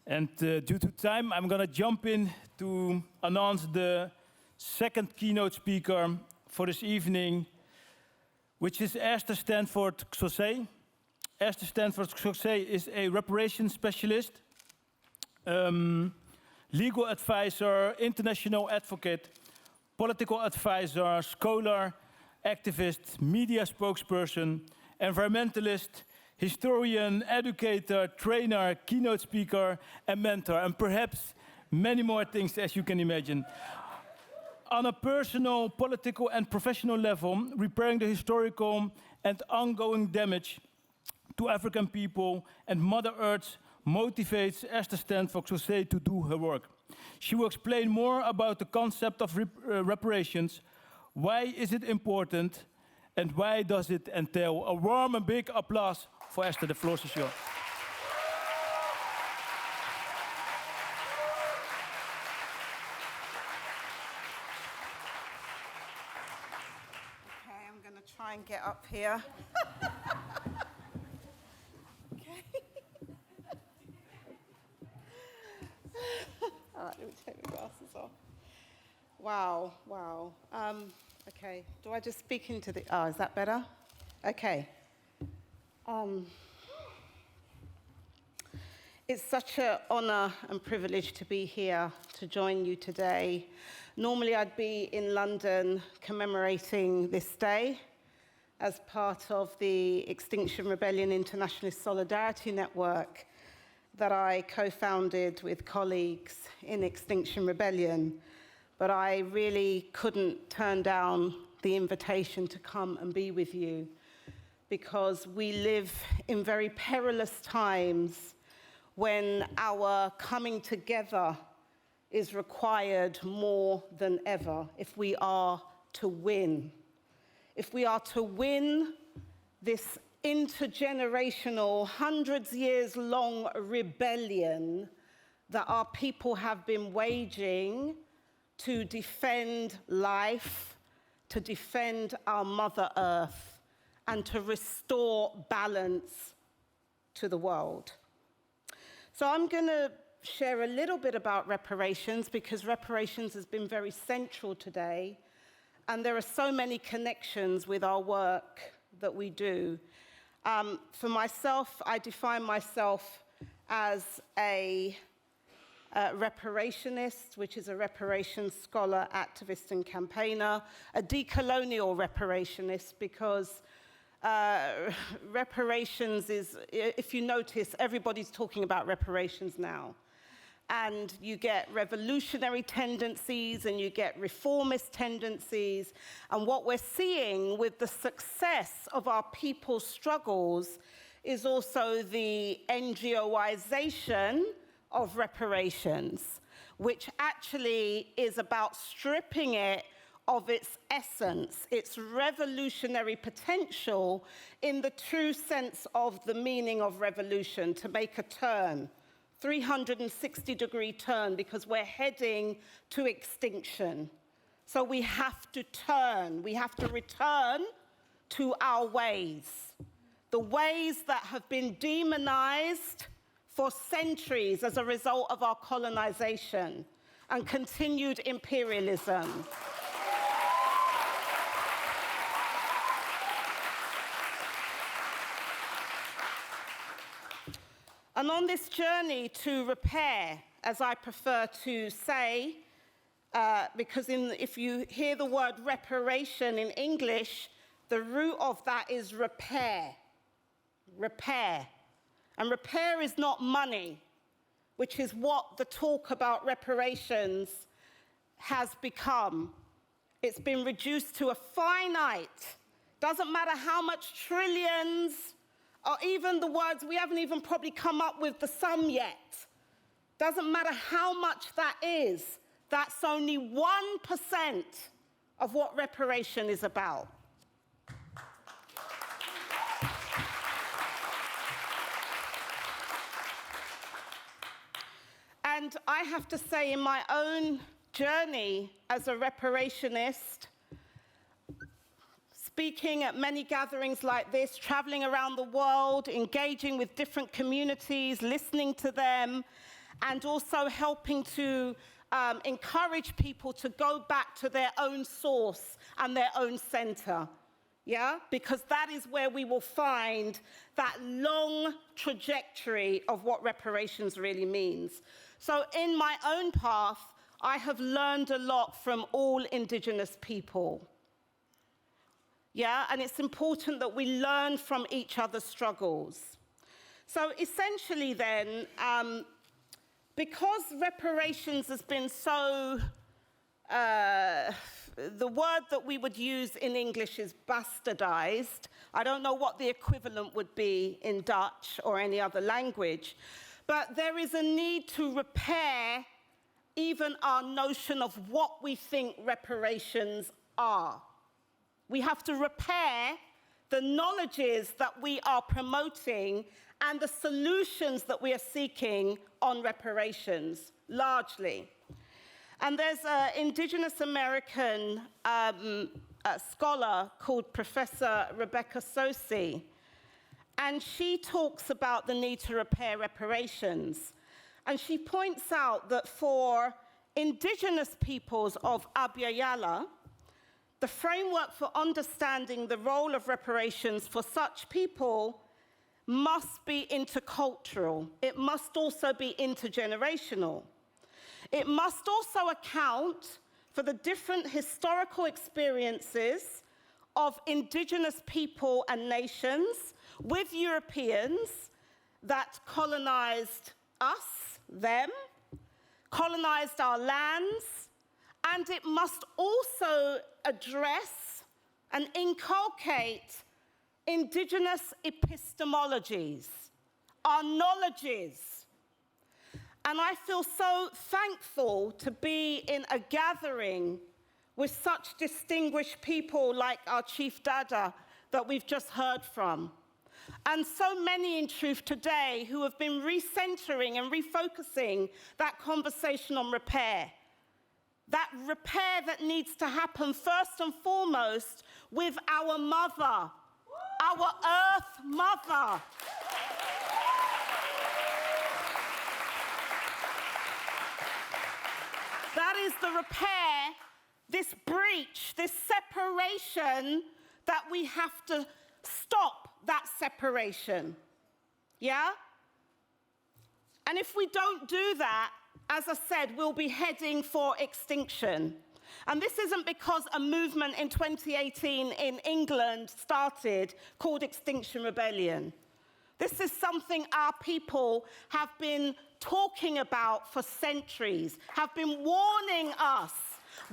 And due to time, I'm going to jump in to announce the second keynote speaker for this evening, which is Esther Stanford-Xosei. Esther Stanford-Xosei is a reparations specialist, legal advisor, international advocate, political advisor, scholar, activist, media spokesperson, environmentalist, historian, educator, trainer, keynote speaker, and mentor, and perhaps many more things, as you can imagine. On a personal, political, and professional level, repairing the historical and ongoing damage to African people and Mother Earth motivates Esther Stanford-Xosei to do her work. She will explain more about the concept of reparations, why is it important, and why does it entail. A warm and big applause for Esther. The floor is yours. Okay, I'm going to try and get up here. Okay. All right, let me take my glasses off. Wow, wow. Okay, do I just speak into the... Oh, is that better? Okay. It's such an honor and privilege to be here to join you today. Normally I'd be in London commemorating this day as part of the Extinction Rebellion Internationalist Solidarity Network that I co-founded with colleagues in Extinction Rebellion. But I really couldn't turn down the invitation to come and be with you because we live in very perilous times when our coming together is required more than ever if we are to win. If we are to win this intergenerational, hundreds years long rebellion that our people have been waging to defend life, to defend our Mother Earth, and to restore balance to the world. So I'm going to share a little bit about reparations because reparations has been very central today, and there are so many connections with our work that we do. For myself, I define myself as a reparationist, which is a reparations scholar, activist, and campaigner, a decolonial reparationist, because reparations is, if you notice, everybody's talking about reparations now. And you get revolutionary tendencies and you get reformist tendencies. And what we're seeing with the success of our people's struggles is also the NGOization of reparations, which actually is about stripping it of its essence, its revolutionary potential in the true sense of the meaning of revolution, to make a turn, 360-degree turn, because we're heading to extinction. So we have to turn, we have to return to our ways, the ways that have been demonized for centuries as a result of our colonization and continued imperialism. And on this journey to repair, as I prefer to say, because if you hear the word reparation in English, the root of that is repair, repair. And repair is not money, which is what the talk about reparations has become. It's been reduced to a finite, doesn't matter how much trillions, or even the words, we haven't even probably come up with the sum yet. Doesn't matter how much that is, that's only 1% of what reparation is about. And I have to say, in my own journey as a reparationist, speaking at many gatherings like this, traveling around the world, engaging with different communities, listening to them, and also helping to encourage people to go back to their own source and their own center. Yeah, because that is where we will find that long trajectory of what reparations really means. So in my own path, I have learned a lot from all Indigenous people. Yeah, and it's important that we learn from each other's struggles. So essentially then, because reparations has been so, the word that we would use in English is bastardized. I don't know what the equivalent would be in Dutch or any other language, but there is a need to repair even our notion of what we think reparations are. We have to repair the knowledges that we are promoting and the solutions that we are seeking on reparations, largely. And there's an Indigenous American scholar called Professor Abya Yala, and she talks about the need to repair reparations. And she points out that for Indigenous peoples of Abya Yala, the framework for understanding the role of reparations for such people must be intercultural. It must also be intergenerational. It must also account for the different historical experiences of Indigenous people and nations with Europeans that colonized us, them, colonized our lands, and it must also address and inculcate Indigenous epistemologies, our knowledges. And I feel so thankful to be in a gathering with such distinguished people like our Chief Dada that we've just heard from. And so many, in truth, today who have been recentering and refocusing that conversation on repair. That repair that needs to happen first and foremost with our mother, our Earth Mother. That is the repair, this breach, this separation, that we have to stop that separation. Yeah? And if we don't do that, as I said, we'll be heading for extinction. And this isn't because a movement in 2018 in England started called Extinction Rebellion. This is something our people have been talking about for centuries, have been warning us,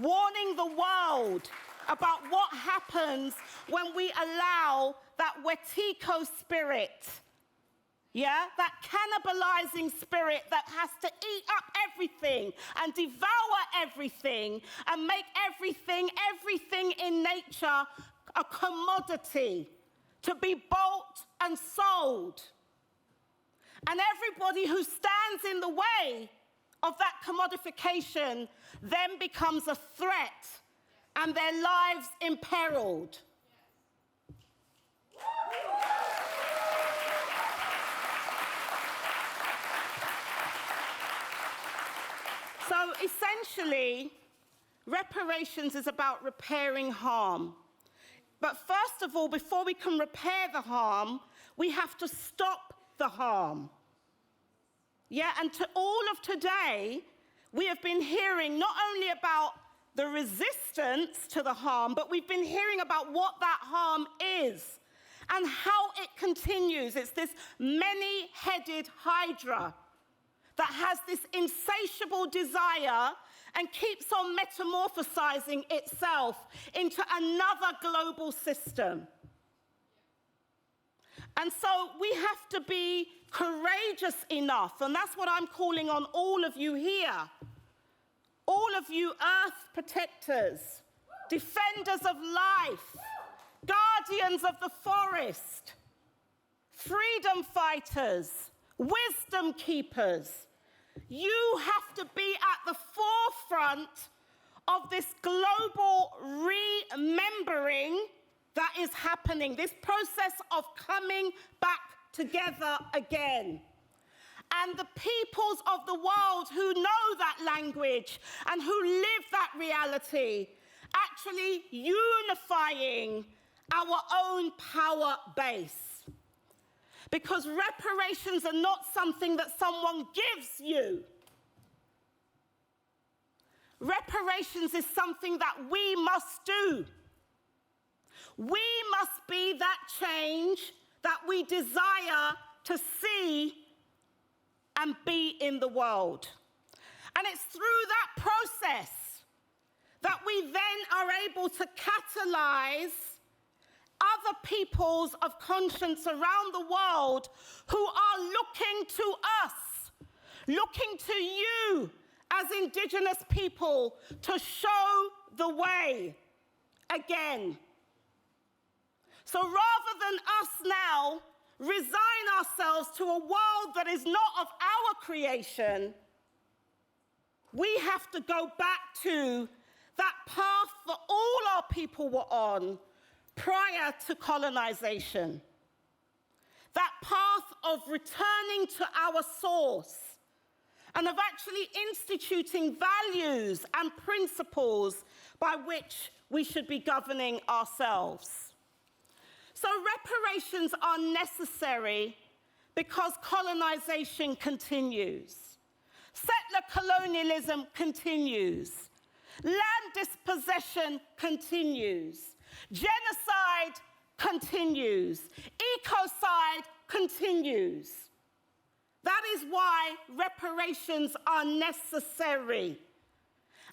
warning the world about what happens when we allow that Wetiko spirit, yeah, that cannibalizing spirit that has to eat up everything and devour everything and make everything in nature a commodity to be bought and sold. And everybody who stands in the way of that commodification then becomes a threat and their lives imperiled. So essentially, reparations is about repairing harm. But first of all, before we can repair the harm, we have to stop the harm. Yeah, and to all of today, we have been hearing not only about the resistance to the harm, but we've been hearing about what that harm is and how it continues. It's this many-headed hydra that has this insatiable desire and keeps on metamorphosizing itself into another global system. And so we have to be courageous enough, and that's what I'm calling on all of you here, all of you earth protectors, defenders of life, guardians of the forest, freedom fighters, wisdom keepers. You have to be at the forefront of this global remembering that is happening, this process of coming back together again. And the peoples of the world who know that language and who live that reality, actually unifying our own power base. Because reparations are not something that someone gives you. Reparations is something that we must do. We must be that change that we desire to see and be in the world. And it's through that process that we then are able to catalyze other peoples of conscience around the world who are looking to us, looking to you as Indigenous people to show the way again. So rather than us now resign ourselves to a world that is not of our creation, we have to go back to that path that all our people were on prior to colonization. That path of returning to our source and of actually instituting values and principles by which we should be governing ourselves. So reparations are necessary because colonization continues. Settler colonialism continues. Land dispossession continues. Genocide continues. Ecocide continues. That is why reparations are necessary.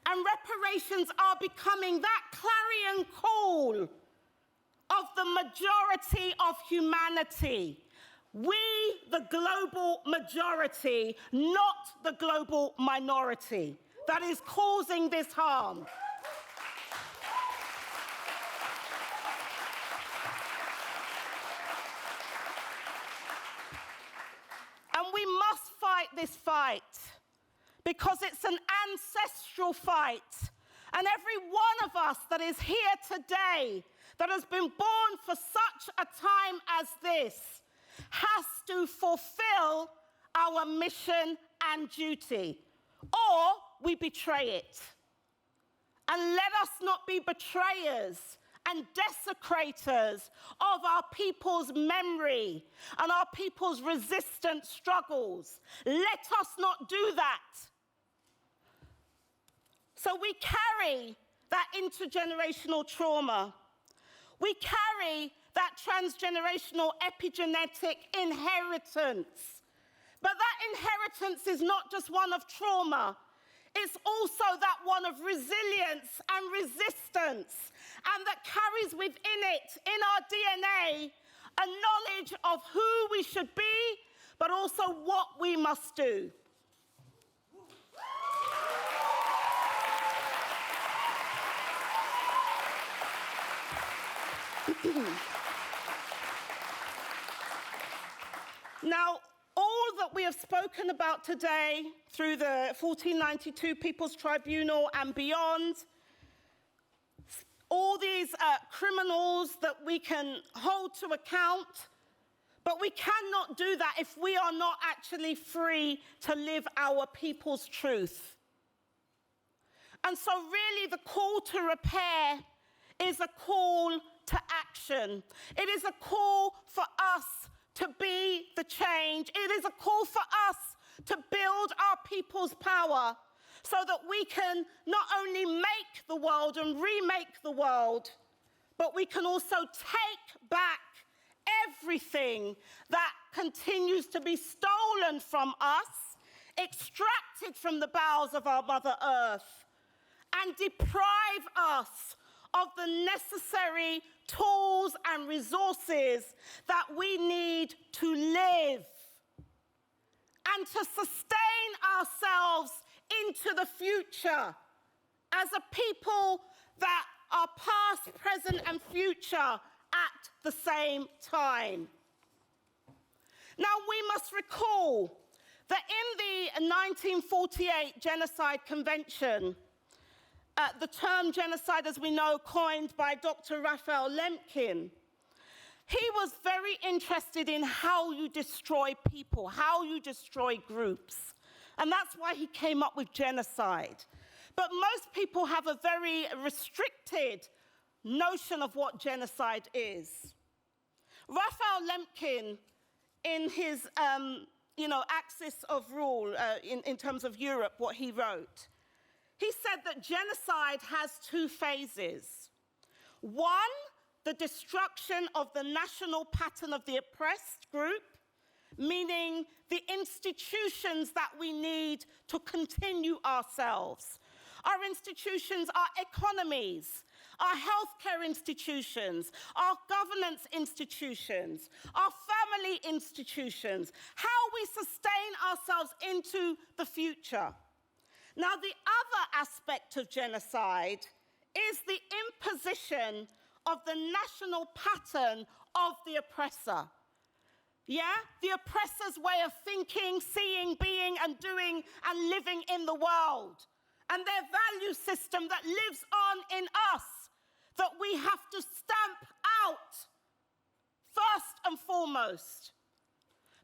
And reparations are becoming that clarion call of the majority of humanity. We, the global majority, not the global minority, that is causing this harm. And we must fight this fight because it's an ancestral fight. And every one of us that is here today, that has been born for such a time as this, has to fulfill our mission and duty, or we betray it. And let us not be betrayers and desecrators of our people's memory and our people's resistance struggles. Let us not do that. So we carry that intergenerational trauma. We carry that transgenerational epigenetic inheritance. But that inheritance is not just one of trauma. It's also that one of resilience and resistance, and that carries within it, in our DNA, a knowledge of who we should be, but also what we must do. Now, all that we have spoken about today through the 1492 People's Tribunal and beyond, all these criminals that we can hold to account, but we cannot do that if we are not actually free to live our people's truth. And so really the call to repair is a call to action. It is a call for us to be the change. It is a call for us to build our people's power so that we can not only make the world and remake the world, but we can also take back everything that continues to be stolen from us, extracted from the bowels of our Mother Earth, and deprive us of the necessary tools and resources that we need to live and to sustain ourselves into the future as a people that are past, present, and future at the same time. Now, we must recall that in the 1948 Genocide Convention, the term genocide, as we know, coined by Dr. Raphael Lemkin, he was very interested in how you destroy people, how you destroy groups. And that's why he came up with genocide. But most people have a very restricted notion of what genocide is. Raphael Lemkin, in his axis of rule in terms of Europe, what he wrote, he said that genocide has two phases. One, the destruction of the national pattern of the oppressed group, meaning the institutions that we need to continue ourselves. Our institutions are economies, our healthcare institutions, our governance institutions, our family institutions, how we sustain ourselves into the future. Now, the other aspect of genocide is the imposition of the national pattern of the oppressor. Yeah? The oppressor's way of thinking, seeing, being, and doing, and living in the world. And their value system that lives on in us, that we have to stamp out first and foremost.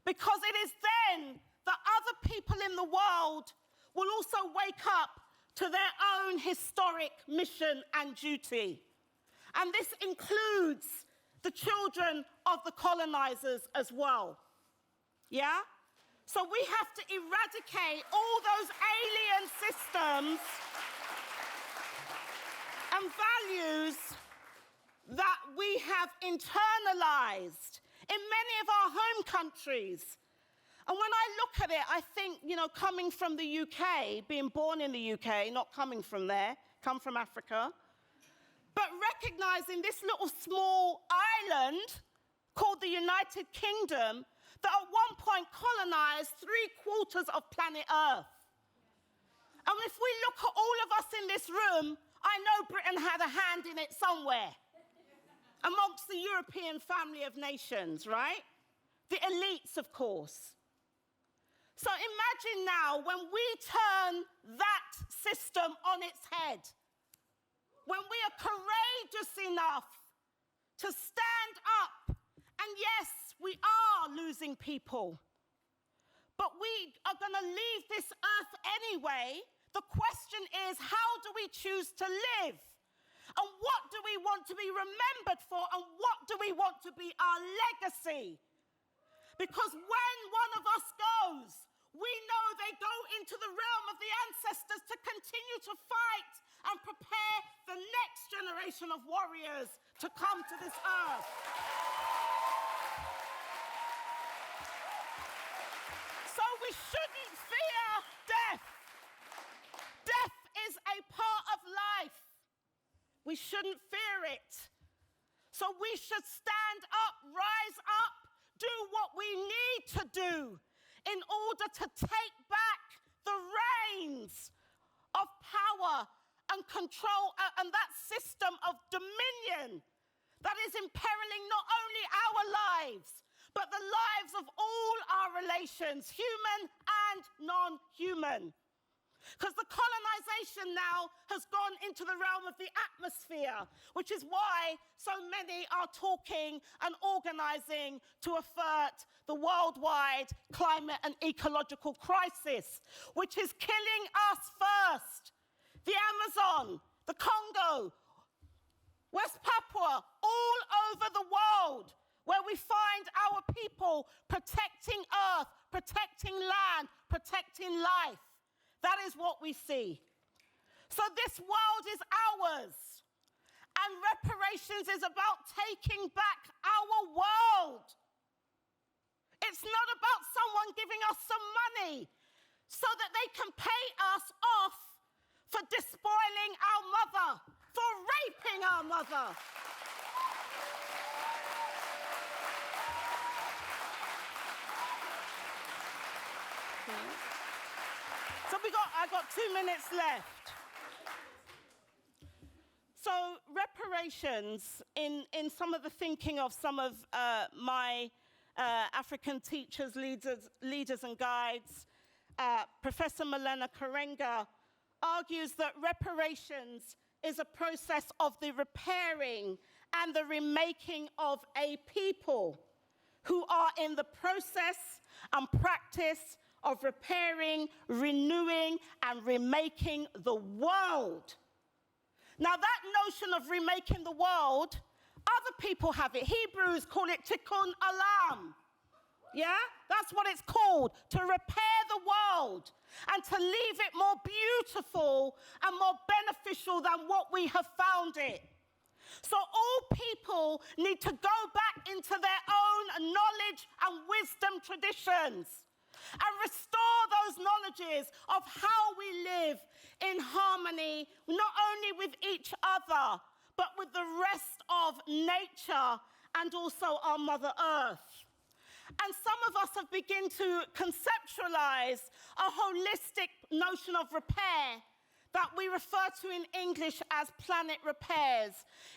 Because it is then that other people in the world will also wake up to their own historic mission and duty. And this includes the children of the colonizers as well. Yeah? So we have to eradicate all those alien systems and values that we have internalized in many of our home countries. And when I look at it, I think, coming from the UK, being born in the UK, not coming from there, come from Africa, but recognizing this little small island called the United Kingdom that at one point colonized 3/4 of planet Earth. And if we look at all of us in this room, I know Britain had a hand in it somewhere amongst the European family of nations, right? The elites, of course. So imagine now when we turn that system on its head, when we are courageous enough to stand up, and yes, we are losing people, but we are going to leave this earth anyway. The question is, how do we choose to live? And what do we want to be remembered for? And what do we want to be our legacy? Because when one of us goes, we know they go into the realm of the ancestors to continue to fight and prepare the next generation of warriors to come to this earth. So we shouldn't fear death. Death is a part of life. We shouldn't fear it. So we should stand up, rise up, do what we need to do in order to take back the reins of power and control and that system of dominion that is imperiling not only our lives, but the lives of all our relations, human and non-human. Because the colonization now has gone into the realm of the atmosphere, which is why so many are talking and organizing to avert the worldwide climate and ecological crisis, which is killing us first. The Amazon, the Congo, West Papua, all over the world, where we find our people protecting earth, protecting land, protecting life. That is what we see. So this world is ours. And reparations is about taking back our world. It's not about someone giving us some money so that they can pay us off for despoiling our mother, for raping our mother. So I got 2 minutes left. So reparations, in some of the thinking of some of my African teachers, leaders and guides, Professor Malena Karenga argues that reparations is a process of the repairing and the remaking of a people who are in the process and practice of repairing, renewing, and remaking the world. Now, that notion of remaking the world, other people have it. Hebrews call it tikkun olam. Yeah? That's what it's called, to repair the world and to leave it more beautiful and more beneficial than what we have found it. So all people need to go back into their own knowledge and wisdom traditions and restore those knowledges of how we live in harmony, not only with each other, but with the rest of nature and also our Mother Earth. And some of us have begun to conceptualize a holistic notion of repair that we refer to in English as planet repairs.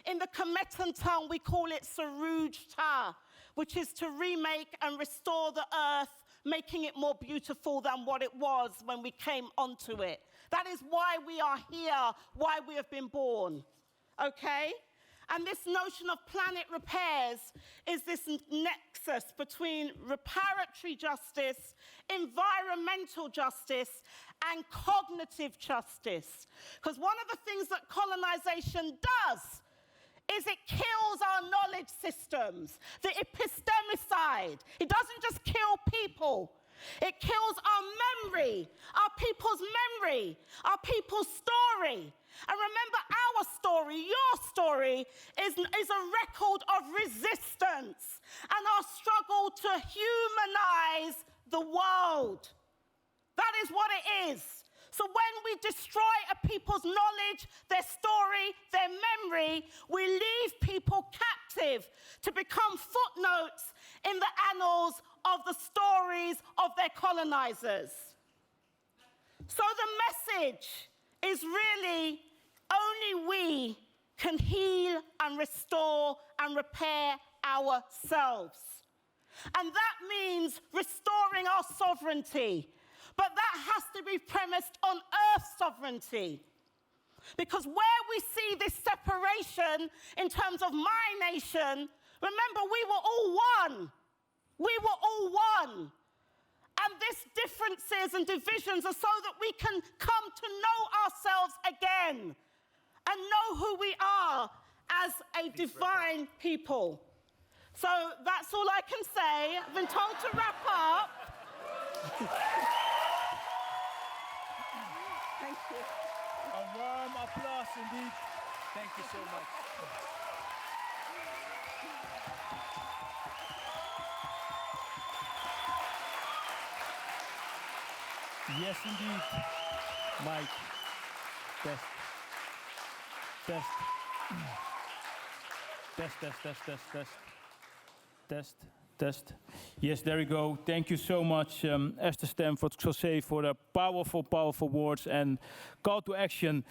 In the Kemetan tongue, we call it Saruj Ta, which is to remake and restore the earth, making it more beautiful than what it was when we came onto it. That is why we are here, why we have been born, okay? And this notion of planet repairs is this nexus between reparatory justice, environmental justice, and cognitive justice. Because one of the things that colonization does is it kills our knowledge systems, the epistemicide. It doesn't just kill people. It kills our memory, our people's memory, our people's story. And remember, our story, your story, is a record of resistance and our struggle to humanize the world. That is what it is. So when we destroy a people's knowledge, their story, their memory, we leave people captive to become footnotes in the annals of the stories of their colonizers. So the message is really only we can heal and restore and repair ourselves. And that means restoring our sovereignty. But that has to be premised on earth sovereignty. Because where we see this separation in terms of my nation, remember, we were all one. We were all one. And these differences and divisions are so that we can come to know ourselves again and know who we are as a divine people. So that's all I can say. I've been told to wrap up. Thank you. A warm applause indeed. Thank you so much. Yes, indeed. Mike. Test. Test. Test, test, test, test, test. Test, test. Yes, there we go. Thank you so much, Esther Stanford-Xosei, for the powerful, powerful words and call to action.